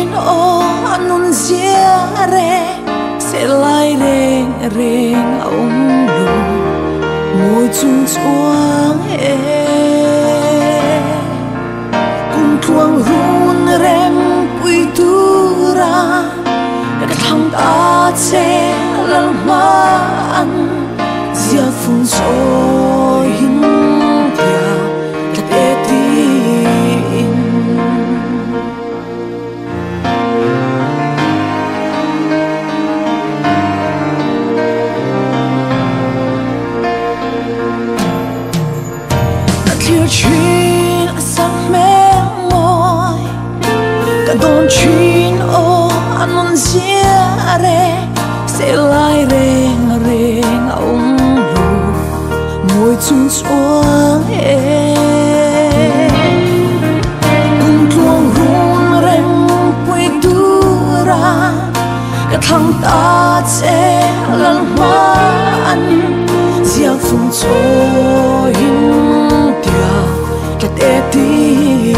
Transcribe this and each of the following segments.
chin o anun zia re se lai reng reng ong lu ngồi chung chuang e cùng tuang run rem quy tu ra cái thằng ta che lăng ma ăn zia phun soi hin tia cái tê tin clear chin sang mẹ ngồi cả đòn chin o anun zia re sẽ lai reng reng ong lu ngồi chung chuang e cùng tuang run rem quy tu ra cái thằng ta che lăng hoa ăn zia phun cho hin tia cái tê tin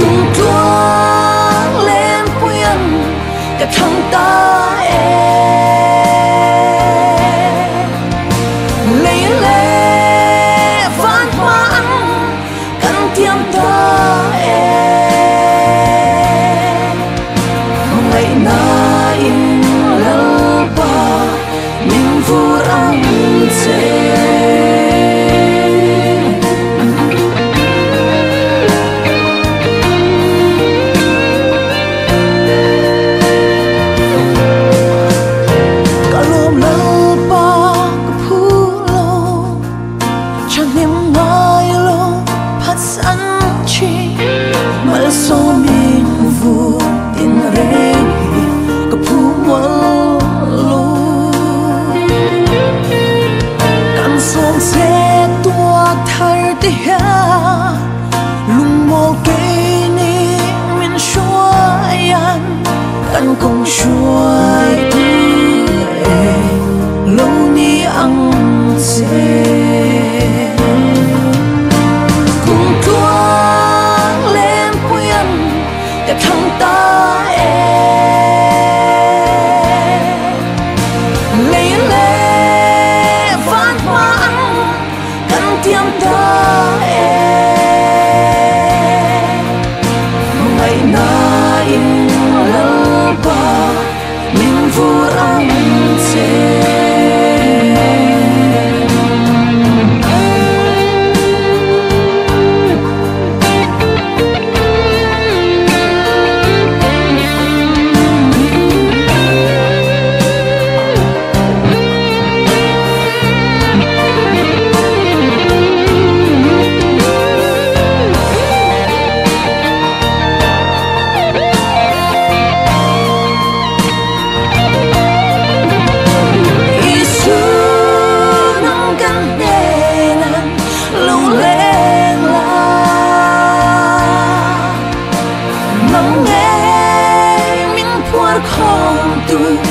cùng tuang lên quyên cái thằng ta lấy lệ ván mãn căn tiêm ta ngày na in lăng ba mình vui ăn chê mal so min vu in re ka phu wal lu kan song se tua thar te ha lung mo ke ni min shuayan kan kong shuai tu e lo ni ang se cái thằng ta lấy lệ ván mãn căn tiêm ta ngày na in lăng ba mình vui ăn chê không tu